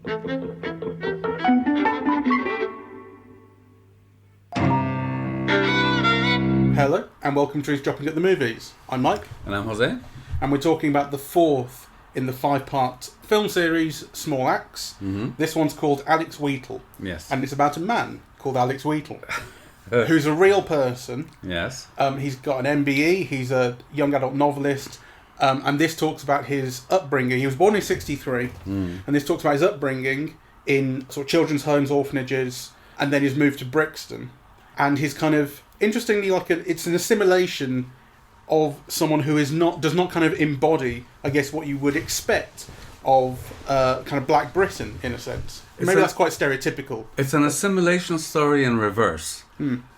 Hello, and welcome to Who's Dropping at the Movies. I'm Mike. And I'm Jose. And we're talking about the fourth in the 5-part film series, Small Axe. Mm-hmm. This one's called Alex Wheatle. Yes. And it's about a man called Alex Wheatle, who's a real person. Yes. He's got an MBE, he's a young adult novelist, and this talks about his upbringing. He was born in 1963, and this talks about his upbringing in sort of children's homes, orphanages, and then he's moved to Brixton. And his kind of, interestingly, it's an assimilation of someone who does not kind of embody, I guess, what you would expect of kind of Black Britain, in a sense. Maybe that's quite stereotypical. It's an assimilation story in reverse.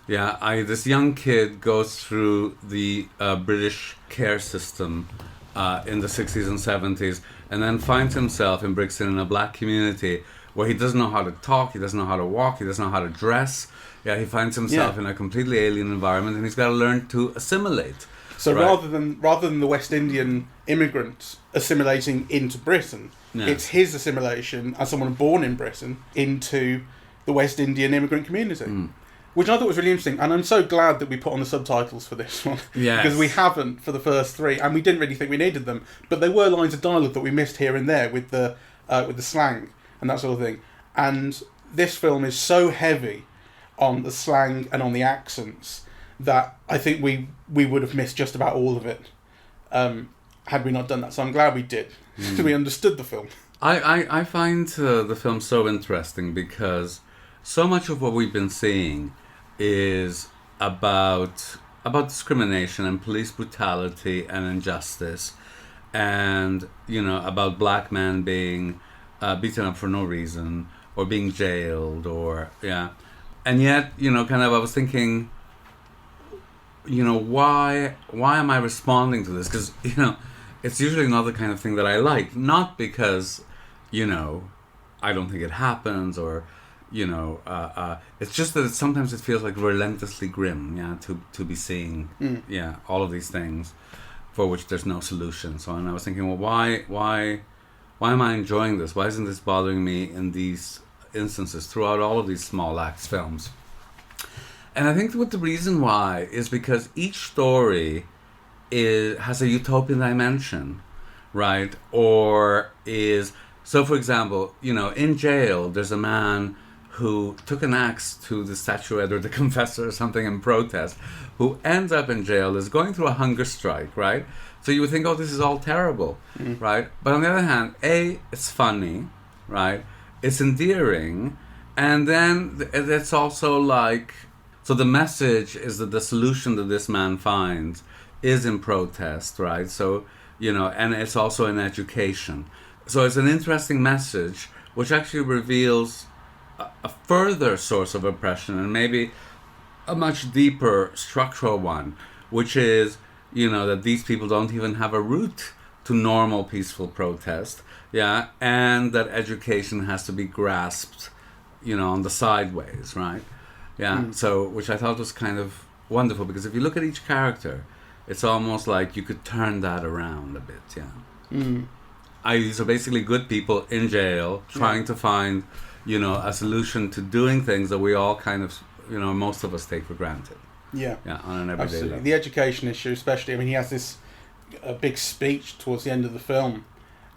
Yeah, this young kid goes through the British care system in the 60s and 70s, and then finds himself in Brixton in a black community where he doesn't know how to talk, he doesn't know how to walk, he doesn't know how to dress. Yeah, he finds himself in a completely alien environment, and he's got to learn to assimilate. So rather than the West Indian immigrants assimilating into Britain, it's his assimilation as someone born in Britain into the West Indian immigrant community. Which I thought was really interesting, and I'm so glad that we put on the subtitles for this one. Yes. Because we haven't for the first three, and we didn't really think we needed them. But there were lines of dialogue that we missed here and there with the slang and that sort of thing. And this film is so heavy on the slang and on the accents that I think we would have missed just about all of it had we not done that. So I'm glad we did, so we understood the film. I find the film so interesting because so much of what we've been seeing is about discrimination and police brutality and injustice, and about black men being beaten up for no reason or being jailed and yet I was thinking, why am I responding to this? Because it's usually not the kind of thing that I like, not because I don't think it happens or it's just that sometimes it feels like relentlessly grim, to be seeing all of these things for which there's no solution. So, and I was thinking, well, why am I enjoying this? Why isn't this bothering me in these instances throughout all of these Small Axe films? And I think what the reason why is because each story has a utopian dimension, right? So for example, in jail there's a man who took an axe to the statuette or the confessor or something in protest, who ends up in jail, is going through a hunger strike, right? So you would think, oh, this is all terrible, right? But on the other hand, it's funny, right? It's endearing, and then it's also like, so the message is that the solution that this man finds is in protest, right? So, and it's also in education. So it's an interesting message, which actually reveals a further source of oppression, and maybe a much deeper structural one, which is, that these people don't even have a route to normal peaceful protest, and that education has to be grasped, on the sideways, right? So, which I thought was kind of wonderful, because if you look at each character, it's almost like you could turn that around a bit, so basically good people in jail trying to find, a solution to doing things that we all kind of, most of us take for granted. On an everyday level. The education issue especially, he has this big speech towards the end of the film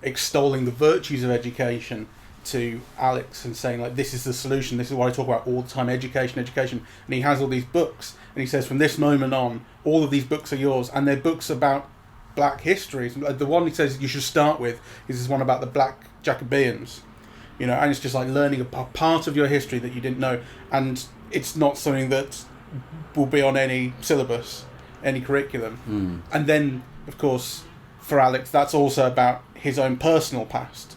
extolling the virtues of education to Alex and saying, like, this is the solution, this is what I talk about all the time, education. And he has all these books, and he says, from this moment on, all of these books are yours, and they're books about black histories. The one he says you should start with is this one about the black Jacobeans, and it's just like learning a part of your history that you didn't know, and it's not something that will be on any syllabus, any curriculum. And then, of course, for Alex, that's also about his own personal past.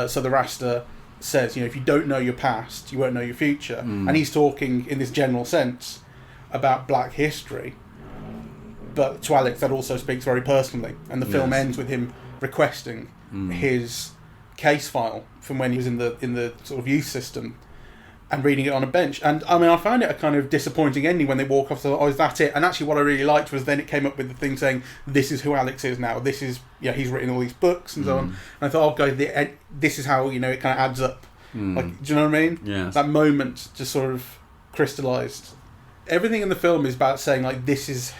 So the Rasta says, if you don't know your past, you won't know your future. And he's talking in this general sense about black history, but to Alex that also speaks very personally. And the film ends with him requesting his case file from when he was in the sort of youth system, and reading it on a bench. And I found it a kind of disappointing ending when they walk off. So, is that it? And actually what I really liked was then it came up with the thing saying, this is who Alex is now. This is, he's written all these books and so on. And I thought, this is how, it kind of adds up Like, do you know what I mean? Yes. That moment just sort of crystallized. Everything in the film is about saying, like, this is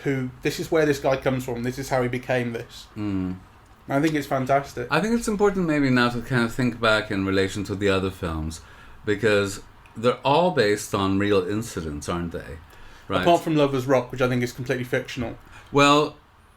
where this guy comes from, this is how he became this. I think it's fantastic. I think it's important maybe now to kind of think back in relation to the other films, because they're all based on real incidents, aren't they? Right. Apart from Lovers Rock, which I think is completely fictional. Well,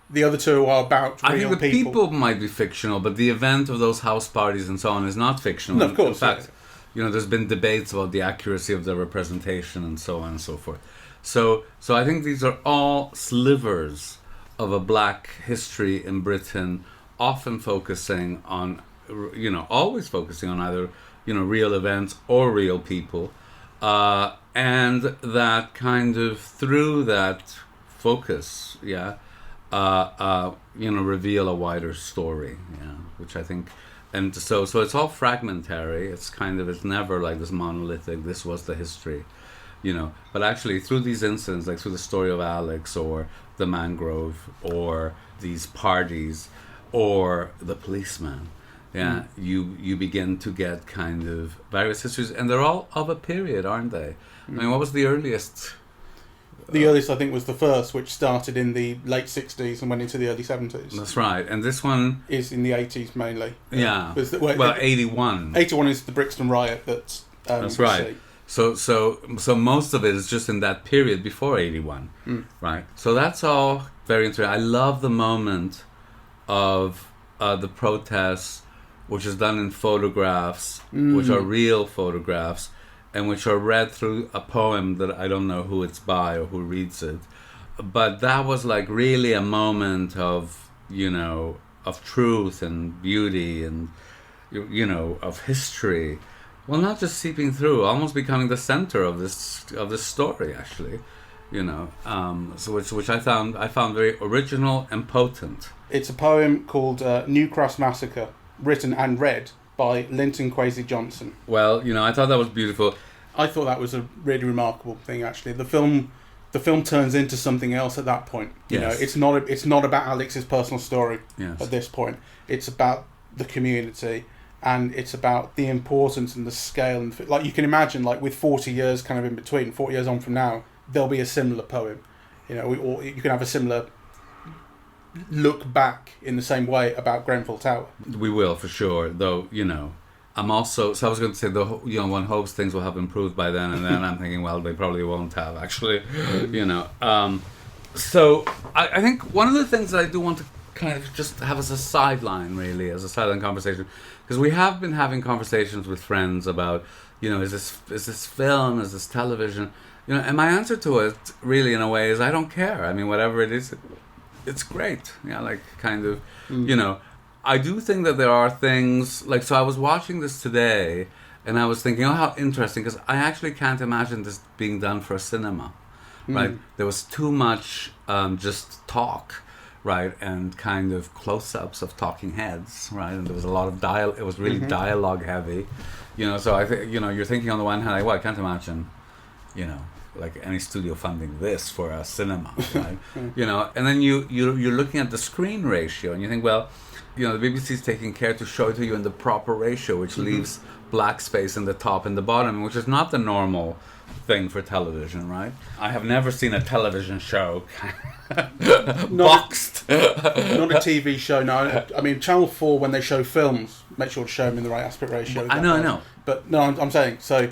the other two are about real I think the people might be fictional, but the event of those house parties and so on is not fictional. No, of course. In fact, there's been debates about the accuracy of the representation and so on and so forth. So I think these are all slivers of a black history in Britain, often focusing on, always focusing on either, real events or real people. And that kind of, through that focus, reveal a wider story, which I think, and so it's all fragmentary. It's never like this monolithic, this was the history, but actually through these incidents, like through the story of Alex or the Mangrove or these parties or the policeman, you begin to get kind of various histories, and they're all of a period, aren't they? I mean, what was the earliest? The earliest, I think, was the first, which started in the late 60s and went into the early 70s. That's right. And this one is in the 80s mainly. Yeah. 81. 81 is the Brixton riot that's right. So most of it is just in that period before 81. Right. So that's all very interesting. I love the moment of the protests, which is done in photographs, which are real photographs, and which are read through a poem that I don't know who it's by or who reads it. But that was like really a moment of, of truth and beauty and, of history. Well, not just seeping through, almost becoming the center of this story, actually. So which I found very original and potent. It's a poem called New Cross Massacre, written and read by Linton Kwesi Johnson. Well, I thought that was beautiful. I thought that was a really remarkable thing, actually. The film turns into something else at that point. It's not about Alex's personal story at this point. It's about the community, and it's about the importance and the scale. And like you can imagine, like with 40 years kind of in between, 40 years on from now, there'll be a similar poem. Or you can have a similar look back in the same way about Grenfell Tower. We will, for sure, though, I'm also, so I was going to say, one hopes things will have improved by then, and then I'm thinking, well, they probably won't have, actually, So I think one of the things that I do want to kind of just have as a sideline, really, as a sideline conversation, because we have been having conversations with friends about, is this film, is this television, and my answer to it, really, in a way, is I don't care. I mean, whatever it is, it's great. I do think that there are things, like, so I was watching this today, and I was thinking, how interesting, because I actually can't imagine this being done for a cinema, right? There was too much just talk, right, and kind of close-ups of talking heads, right, and there was a lot of it was really dialogue heavy, so I think, you're thinking on the one hand, I can't imagine, like any studio funding this for a cinema, right? And then you're looking at the screen ratio, and you think, well, the BBC's taking care to show it to you in the proper ratio, which leaves black space in the top and the bottom, which is not the normal thing for television, right? I have never seen a television show boxed. Not a TV show, no. I mean, Channel 4, when they show films, make sure to show them in the right aspect ratio. I know. But no, I'm saying, so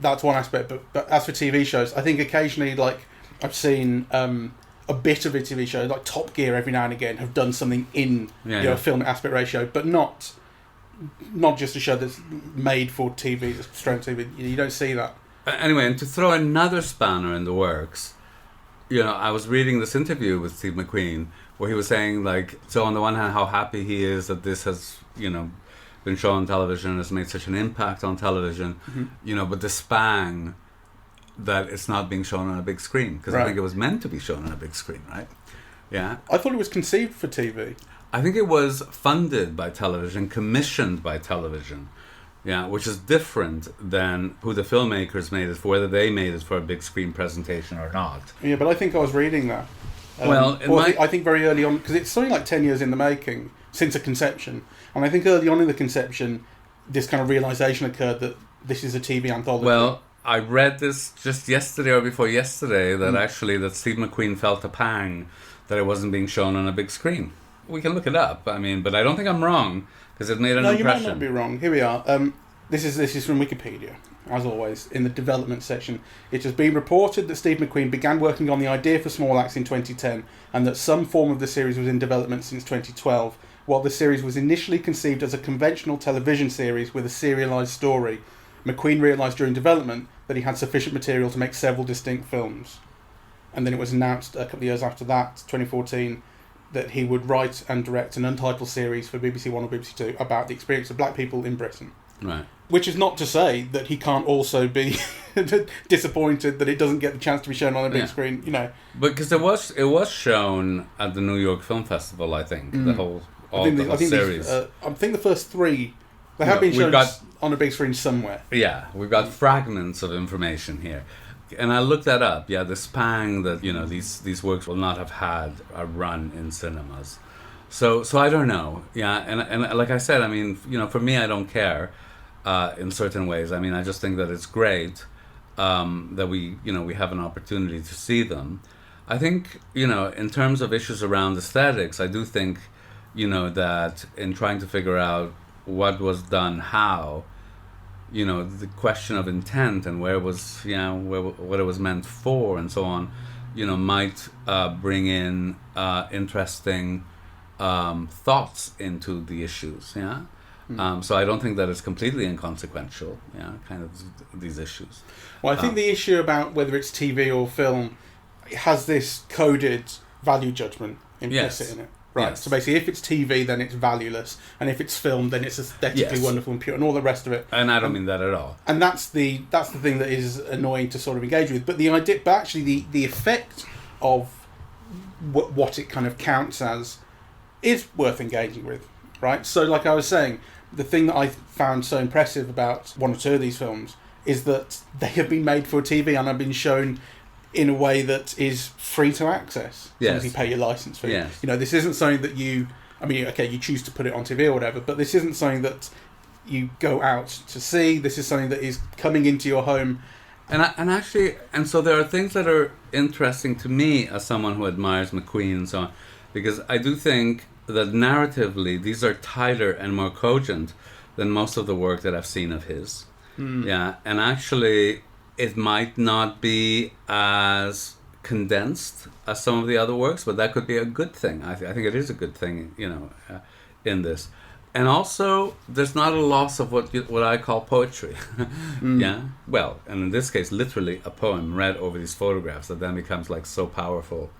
that's one aspect. But as for TV shows, I think occasionally, like, I've seen a bit of a TV show, like Top Gear every now and again, have done something in film aspect ratio, but not just a show that's made for TV, straight TV. You don't see that. Anyway, and to throw another spanner in the works, I was reading this interview with Steve McQueen where he was saying, like, so on the one hand, how happy he is that this has, been shown on television and has made such an impact on television, but the spang that it's not being shown on a big screen, because I think it was meant to be shown on a big screen, right? Yeah. I thought it was conceived for TV. I think it was funded by television, commissioned by television, which is different than who the filmmakers made it for, whether they made it for a big screen presentation or not. Yeah, but I think I was reading that. I think very early on, because it's something like 10 years in the making, since a conception, and I think early on in the conception, this kind of realization occurred that this is a TV anthology? Well, I read this just yesterday or before yesterday that actually that Steve McQueen felt a pang that it wasn't being shown on a big screen. We can look it up. I mean, but I don't think I'm wrong because it made an impression. No, you might not be wrong. Here we are. This is from Wikipedia, as always, in the development section. It has been reported that Steve McQueen began working on the idea for Small Axe in 2010 and that some form of the series was in development since 2012, while the series was initially conceived as a conventional television series with a serialised story. McQueen realised during development that he had sufficient material to make several distinct films. And then it was announced a couple of years after that, 2014, that he would write and direct an untitled series for BBC One or BBC Two about the experience of black people in Britain. Right. Which is not to say that he can't also be disappointed that it doesn't get the chance to be shown on a big screen, you know. Because it was shown at the New York Film Festival, I think, the whole series. I think the first three, they have been shown on a big screen somewhere. Yeah, we've got fragments of information here. And I looked that up. Yeah, the spang that, you know, these works will not have had a run in cinemas. So I don't know. Yeah, and like I said, I mean, you know, for me, I don't care in certain ways. I mean, I just think that it's great that we have an opportunity to see them. I think, you know, in terms of issues around aesthetics, I do think, you know, that in trying to figure out what was done how, you know, the question of intent and where was, you know, what it was meant for and so on, you know, might bring in interesting thoughts into the issues, yeah? So I don't think that it's completely inconsequential, yeah, kind of these issues. Well, I think the issue about whether it's TV or film has this coded value judgment implicit in it. Right, yes. So basically if it's TV then it's valueless, and if it's film then it's aesthetically wonderful and pure and all the rest of it. And I don't mean that at all. And that's the thing that is annoying to sort of engage with. But the idea, but actually the effect of what it kind of counts as is worth engaging with, right? So like I was saying, the thing that I found so impressive about one or two of these films is that they have been made for TV and have been shown in a way that is free to access. As long as you pay your license fee. Yes. You know, this isn't something that you choose to put it on TV or whatever, but this isn't something that you go out to see. This is something that is coming into your home. And so there are things that are interesting to me as someone who admires McQueen and so on, because I do think that narratively these are tighter and more cogent than most of the work that I've seen of his. Yeah, and actually it might not be as condensed as some of the other works, but that could be a good thing. I think it is a good thing, you know, in this. And also, there's not a loss of what I call poetry. Yeah? Well, and in this case, literally a poem read over these photographs that then becomes like so powerful,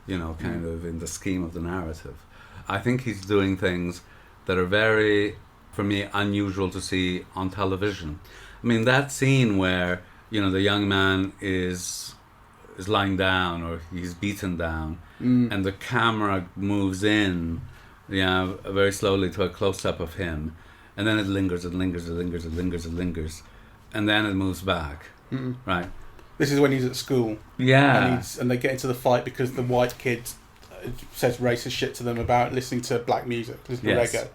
you know, kind of in the scheme of the narrative. I think he's doing things that are very, for me, unusual to see on television. I mean, that scene where, you know, the young man is lying down or he's beaten down and the camera moves in, yeah, very slowly to a close-up of him, and then it lingers and lingers and lingers and lingers and lingers, and then it moves back, right? This is when he's at school. Yeah. And they get into the fight because the white kid says racist shit to them about listening to black music, listening to reggae.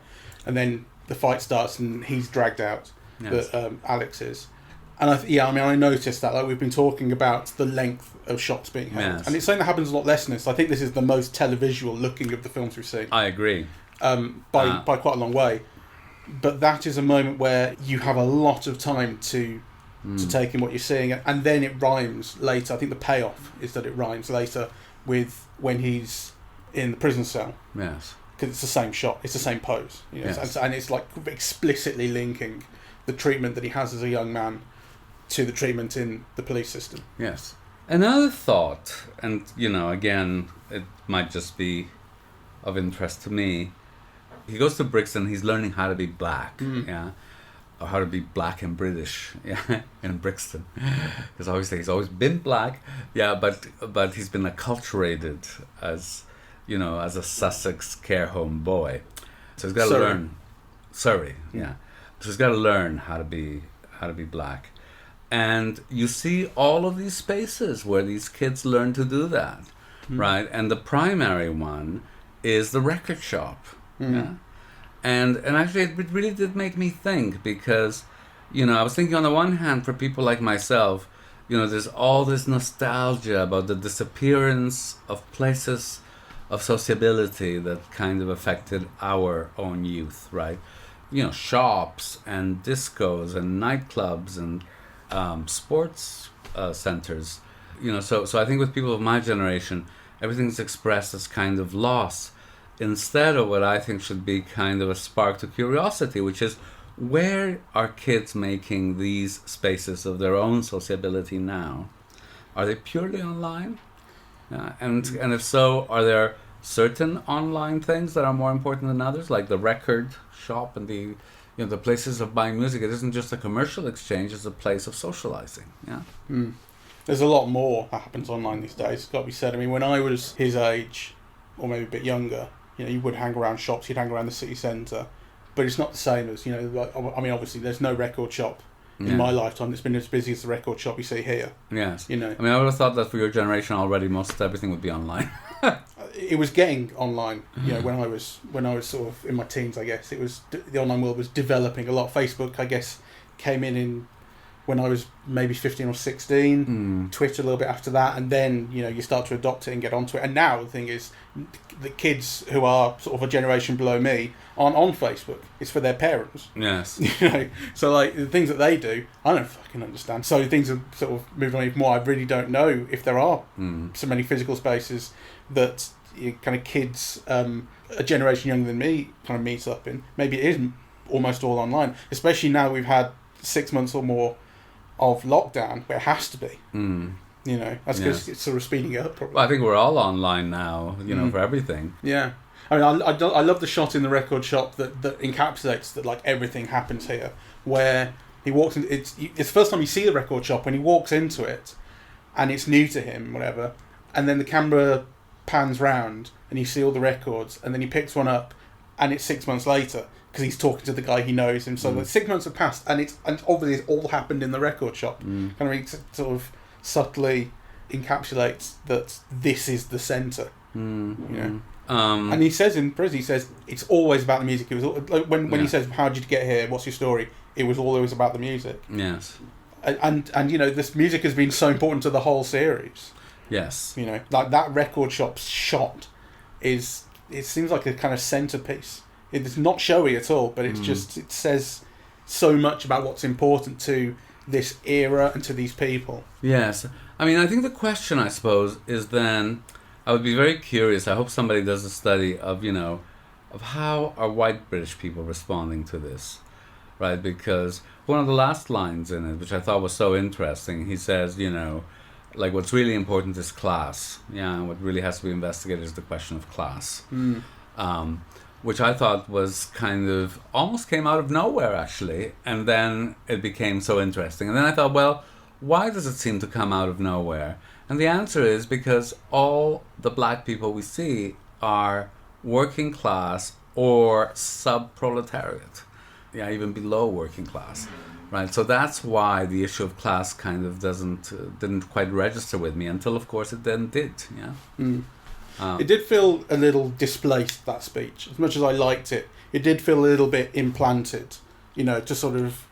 And then the fight starts and he's dragged out, Alex is. And I noticed that, like we've been talking about the length of shots being held, and it's something that happens a lot less in this. I think this is the most televisual looking of the films we've seen. I agree, by quite a long way. But that is a moment where you have a lot of time to take in what you're seeing, and then it rhymes later. I think the payoff is that it rhymes later with when he's in the prison cell. Yes, because it's the same shot, it's the same pose, you know, and it's like explicitly linking the treatment that he has as a young man to the treatment in the police system. Yes. Another thought, and you know, again, it might just be of interest to me. He goes to Brixton. He's learning how to be black, or how to be black and British, in Brixton. Because obviously he's always been black, but he's been acculturated as, you know, as a Sussex care home boy. So he's got to learn. Surrey, So he's got to learn how to be black. And you see all of these spaces where these kids learn to do that, right? And the primary one is the record shop, And actually, it really did make me think, because, I was thinking on the one hand, for people like myself, there's all this nostalgia about the disappearance of places of sociability that kind of affected our own youth, right? Shops and discos and nightclubs and sports centers. So I think with people of my generation, everything's expressed as kind of loss, instead of what I think should be kind of a spark to curiosity, which is, where are kids making these spaces of their own sociability now? Are they purely online? And if so, are there certain online things that are more important than others, like the record shop and the places of buying music? It isn't just a commercial exchange; it's a place of socializing. Yeah. There's a lot more that happens online these days. It's got to be said. I mean, when I was his age, or maybe a bit younger, you would hang around shops. You'd hang around the city centre. But it's not the same as, obviously there's no record shop in my lifetime that's been as busy as the record shop you see here. Yes. I would have thought that for your generation already, most everything would be online. It was getting online, when I was sort of in my teens, I guess. It was, the online world was developing a lot. Facebook, I guess, came in when I was maybe 15 or 16, Twitter a little bit after that, and then, you start to adopt it and get onto it. And now the thing is, the kids who are sort of a generation below me aren't on Facebook. It's for their parents. Yes. So like the things that they do, I don't fucking understand. So things have sort of moved on even more. I really don't know if there are so many physical spaces that kind of kids, a generation younger than me, kind of meets up in. Maybe it is almost all online, especially now we've had 6 months or more of lockdown, where it has to be. That's because it's sort of speeding it up, probably. Well, I think we're all online now, for everything. Yeah. I mean, I love the shot in the record shop that encapsulates that, like, everything happens here, where he walks in, it's the first time you see the record shop, when he walks into it, and it's new to him, whatever, and then the camera pans round, and you see all the records, and then he picks one up, and it's 6 months later, because he's talking to the guy he knows him. So like 6 months have passed, and obviously it's all happened in the record shop. Kind of sort of subtly encapsulates that this is the centre. And he says in prison, it's always about the music. It was like when he says, "How did you get here? What's your story?" It was always about the music. Yes. And this music has been so important to the whole series. Yes. Like that record shop's shot it seems like a kind of centerpiece. It's not showy at all, but it's just, it says so much about what's important to this era and to these people. Yes. I mean, I think the question, I suppose, is then, I would be very curious, I hope somebody does a study of, of how are white British people responding to this, right? Because one of the last lines in it, which I thought was so interesting, he says, like, what's really important is class. Yeah, what really has to be investigated is the question of class. Which I thought was kind of, almost came out of nowhere, actually. And then it became so interesting. And then I thought, well, why does it seem to come out of nowhere? And the answer is because all the black people we see are working class or sub-proletariat. Yeah, even below working class. Right, so that's why the issue of class kind of didn't quite register with me until, of course, it then did. Yeah. It did feel a little displaced, that speech. As much as I liked it, it did feel a little bit implanted. To sort of,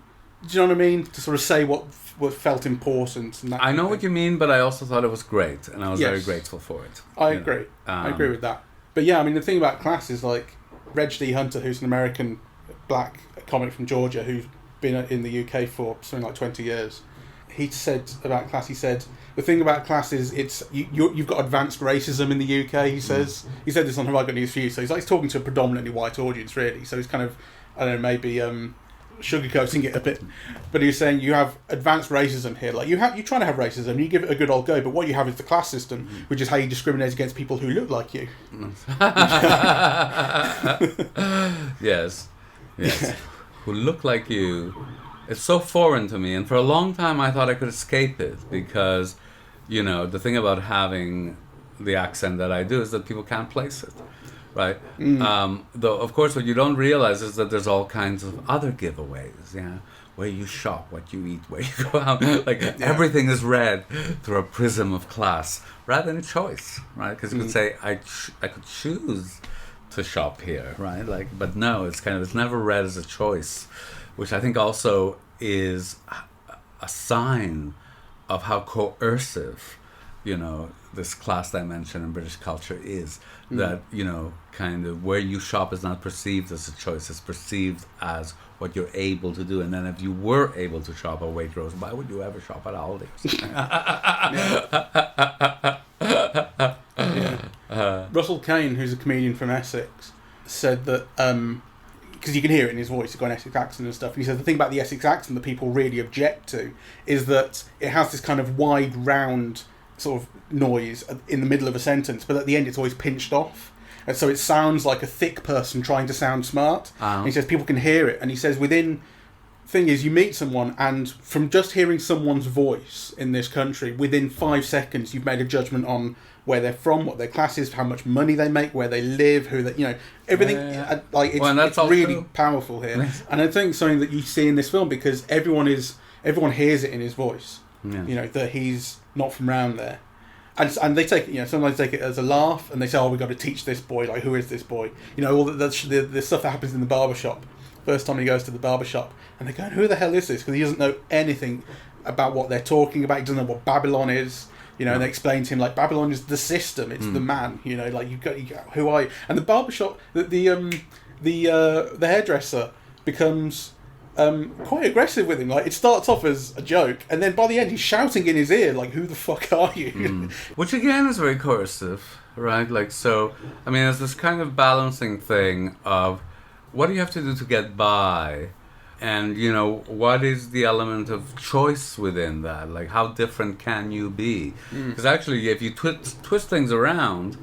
do you know what I mean? To sort of say what felt important. And that I know what you mean, but I also thought it was great, and I was very grateful for it. I agree. I agree with that. But yeah, I mean, the thing about class is, like, Reg D. Hunter, who's an American black comic from Georgia, who's been in the UK for something like 20 years. He said about class, the thing about class is you've got advanced racism in the UK, he says. He said this on Have I Got News For You, so he's talking to a predominantly white audience, really. So he's kind of, I don't know, maybe sugarcoating it a bit. But he was saying you have advanced racism here. Like, you're trying to have racism, you give it a good old go, but what you have is the class system, which is how you discriminate against people who look like you. Yes. Who look like you. It's so foreign to me, and for a long time I thought I could escape it, because the thing about having the accent that I do is that people can't place it, right? Though of course what you don't realize is that there's all kinds of other giveaways, where you shop, what you eat, where you go out, everything is read through a prism of class rather than choice, right? Because you could say I could choose to shop here, right? Like, but no, it's never read as a choice, which I think also is a sign of how coercive, this class dimension in British culture is. That, kind of where you shop is not perceived as a choice, it's perceived as what you're able to do. And then if you were able to shop at Waitrose, why would you ever shop at Aldi or something? Russell Kane, who's a comedian from Essex, said that, because you can hear it in his voice, he's got an Essex accent and stuff, and he said the thing about the Essex accent that people really object to is that it has this kind of wide, round sort of noise in the middle of a sentence, but at the end it's always pinched off. And so it sounds like a thick person trying to sound smart. And he says people can hear it. And he says thing is, you meet someone, and from just hearing someone's voice in this country, within 5 seconds you've made a judgment on where they're from, what their class is, how much money they make, where they live, who they, everything. It's really powerful here. And I think something that you see in this film, because everyone hears it in his voice. Yeah. That he's not from round there. And they take it, sometimes take it as a laugh, and they say, "Oh, we've got to teach this boy. Like, who is this boy?" All the stuff that happens in the barbershop. First time he goes to the barbershop, and they're going, "Who the hell is this?" Because he doesn't know anything about what they're talking about. He doesn't know what Babylon is. And they explain to him, like, Babylon is the system. It's the man. Like you got who are you? And the barbershop, the hairdresser becomes quite aggressive with him. Like, it starts off as a joke, and then by the end he's shouting in his ear, like, "Who the fuck are you?" Which again is very coercive, right? Like, so I mean, there's this kind of balancing thing of what do you have to do to get by, and what is the element of choice within that? Like, how different can you be? Because actually, if you twist things around,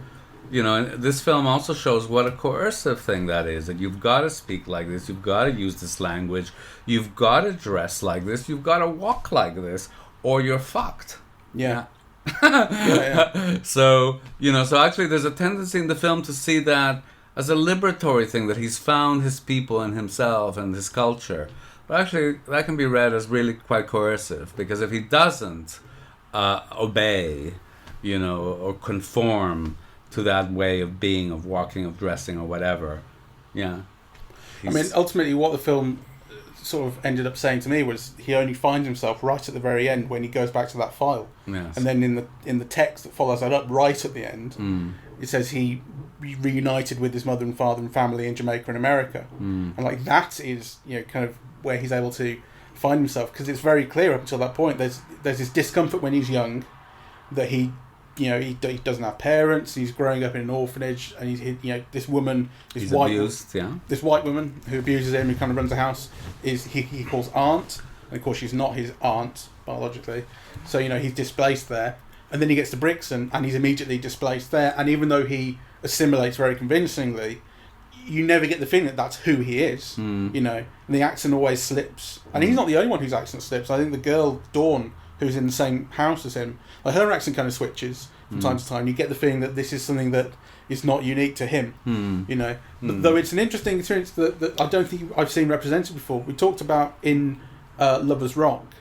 this film also shows what a coercive thing that is. That you've got to speak like this, you've got to use this language, you've got to dress like this, you've got to walk like this, or you're fucked. Yeah. So actually there's a tendency in the film to see that as a liberatory thing, that he's found his people and himself and his culture. But actually that can be read as really quite coercive, because if he doesn't obey, or conform to that way of being, of walking, of dressing, or whatever. Yeah. I mean, ultimately what the film sort of ended up saying to me was he only finds himself right at the very end when he goes back to that file. Yes. And then in the text that follows that up, right at the end, it says he reunited with his mother and father and family in Jamaica and America. And like, that is, kind of where he's able to find himself, because it's very clear up until that point there's this discomfort when he's young, that he doesn't have parents. He's growing up in an orphanage, and this woman, he's abused, this white woman who abuses him, who kind of runs the house, is he calls aunt, and of course she's not his aunt biologically. So he's displaced there, and then he gets to Brixton, and he's immediately displaced there. And even though he assimilates very convincingly, you never get the feeling that that's who he is. And the accent always slips, and he's not the only one whose accent slips. I think the girl Dawn, who's in the same house as him, like, her accent kind of switches from time to time. You get the feeling that this is something that is not unique to him, But though it's an interesting experience that I don't think I've seen represented before. We talked about in Lovers Rock,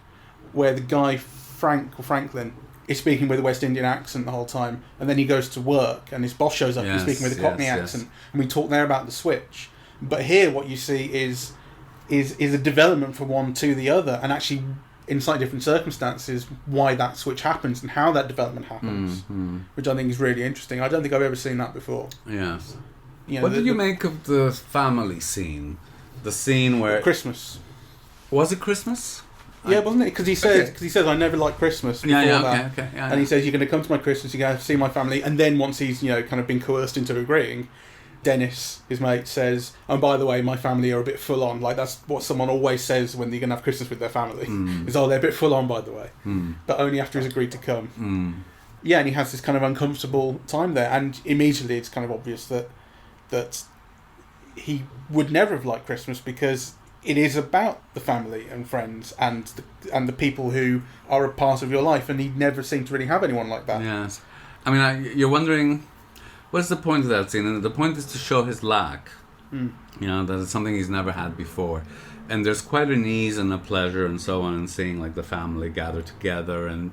where the guy Franklin is speaking with a West Indian accent the whole time, and then he goes to work and his boss shows up and he's speaking with a Cockney accent, and we talk there about the switch. But here what you see is a development from one to the other, and actually in slightly different circumstances, why that switch happens and how that development happens, which I think is really interesting. I don't think I've ever seen that before. Yes. What did you make of the family scene? The scene where... Christmas. Was it Christmas? Yeah, wasn't it? Because he says, I never liked Christmas before that. And he says, you're going to come to my Christmas, you're going to see my family. And then once he's, kind of been coerced into agreeing, Dennis, his mate, says, "And by the way, my family are a bit full on." Like, that's what someone always says when they're going to have Christmas with their family. Is, "Oh, they're a bit full on, by the way." But only after he's agreed to come. Yeah, and he has this kind of uncomfortable time there. And immediately it's kind of obvious that he would never have liked Christmas, because it is about the family and friends and the people who are a part of your life. And he never seemed to really have anyone like that. Yes. I mean, you're wondering... What's the point of that scene? And the point is to show his lack. That it's something he's never had before. And there's quite an ease and a pleasure and so on in seeing, like, the family gather together and,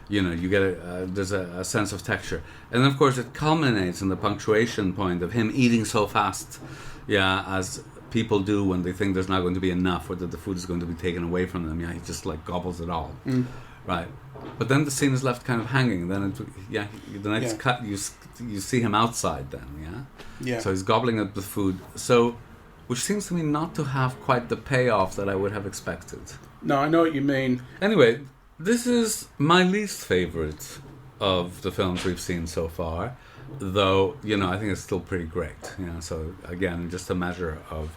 You get there's a sense of texture, and of course it culminates in the punctuation point of him eating so fast, as people do when they think there's not going to be enough or that the food is going to be taken away from them. He just like gobbles it all, right? But then the scene is left kind of hanging. Then the next cut you see him outside. Then so he's gobbling up the food. So, which seems to me not to have quite the payoff that I would have expected. No, I know what you mean. Anyway. This is my least favourite of the films we've seen so far, though, I think it's still pretty great. So, again, just a measure of,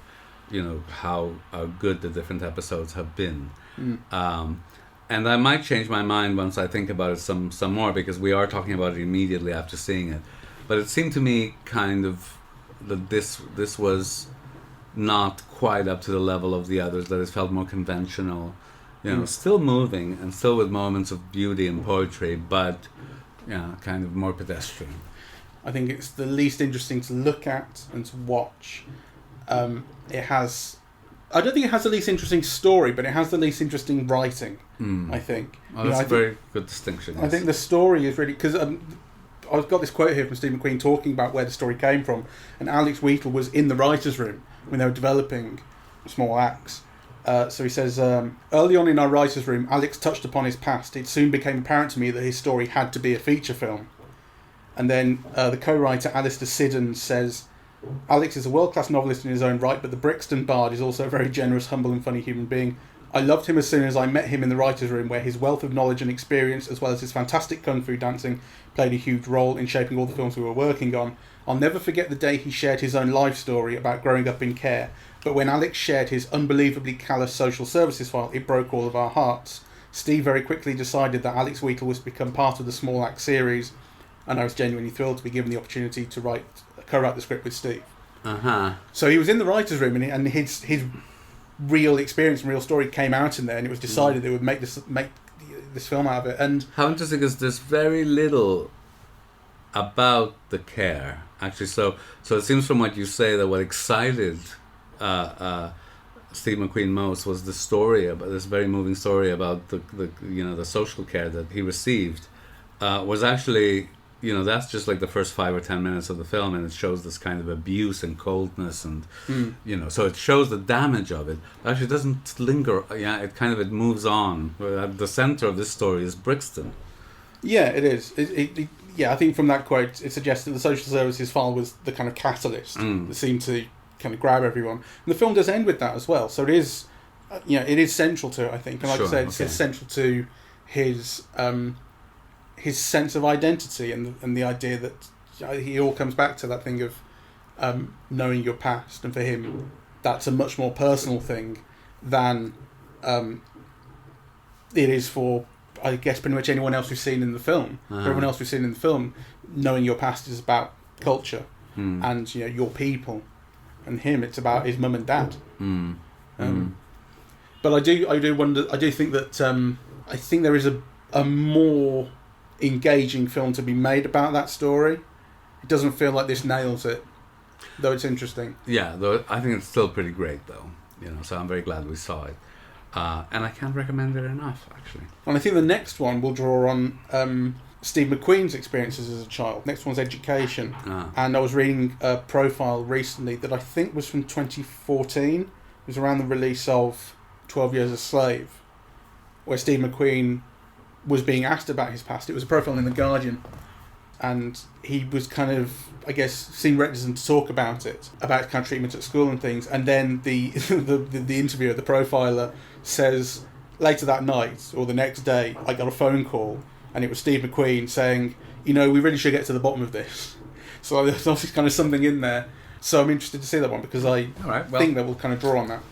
how good the different episodes have been. And I might change my mind once I think about it some more, because we are talking about it immediately after seeing it. But it seemed to me kind of that this was not quite up to the level of the others, that it felt more conventional. Still moving and still with moments of beauty and poetry, but kind of more pedestrian. I think it's the least interesting to look at and to watch. I don't think it has the least interesting story, but it has the least interesting writing, I think. Oh, that's a very good distinction. Yes. I think the story is really... Because I've got this quote here from Steve McQueen talking about where the story came from, and Alex Wheatle was in the writer's room when they were developing Small Axe. So he says, early on in our writer's room, Alex touched upon his past. It soon became apparent to me that his story had to be a feature film. And then the co-writer, Alistair Siddons, says, Alex is a world-class novelist in his own right, but the Brixton bard is also a very generous, humble and funny human being. I loved him as soon as I met him in the writer's room, where his wealth of knowledge and experience, as well as his fantastic kung fu dancing, played a huge role in shaping all the films we were working on. I'll never forget the day he shared his own life story about growing up in care. But when Alex shared his unbelievably callous social services file, it broke all of our hearts. Steve very quickly decided that Alex Wheatle was to become part of the Small Axe series, and I was genuinely thrilled to be given the opportunity to co-write the script with Steve. So he was in the writer's room, and his real experience and real story came out in there, and it was decided they would make this film out of it. And how interesting is there's very little about the care, actually. So it seems from what you say that what excited Steve McQueen most was the story about this very moving story about the social care that he received was actually that's just like the first 5 or 10 minutes of the film, and it shows this kind of abuse and coldness and so it shows the damage of it. Actually, it doesn't linger. It moves on. At the center of this story is Brixton. Yeah, it is. I think from that quote it suggests that the social services file was the kind of catalyst that seemed to kind of grab everyone, and the film does end with that as well. So it is, it is central to it, I think, and like I said, it's central to his sense of identity and the idea that he all comes back to that thing of knowing your past, and for him, that's a much more personal thing than it is for, I guess, pretty much anyone else we've seen in the film. For everyone else we've seen in the film, knowing your past is about culture and your people. And him, it's about his mum and dad. But I do wonder. I do think that I think there is a more engaging film to be made about that story. It doesn't feel like this nails it, though it's interesting. Yeah, though I think it's still pretty great, though. So I'm very glad we saw it, and I can't recommend it enough, actually. And I think the next one will draw on Steve McQueen's experiences as a child. Next one's education. And I was reading a profile recently that I think was from 2014. It was around the release of 12 Years a Slave, where Steve McQueen was being asked about his past. It was a profile in The Guardian, and he was kind of, I guess, seemed reticent to talk about it, about kind of treatment at school and things. And then the interviewer, the profiler, says later that night or the next day, I got a phone call, and it was Steve McQueen saying, we really should get to the bottom of this. So there's obviously kind of something in there. So I'm interested to see that one, because I think that will kind of draw on that.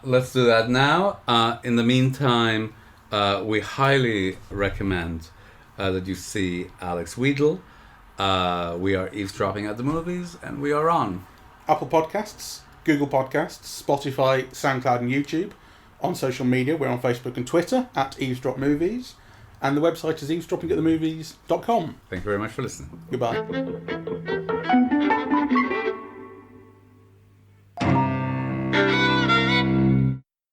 Let's do that now. In the meantime, we highly recommend that you see Alex Wheatle. We are eavesdropping at the movies, and we are on Apple Podcasts, Google Podcasts, Spotify, SoundCloud and YouTube. On social media, we're on Facebook and Twitter at Eavesdrop Movies. And the website is eavesdroppingatthemovies.com. Thank you very much for listening. Goodbye.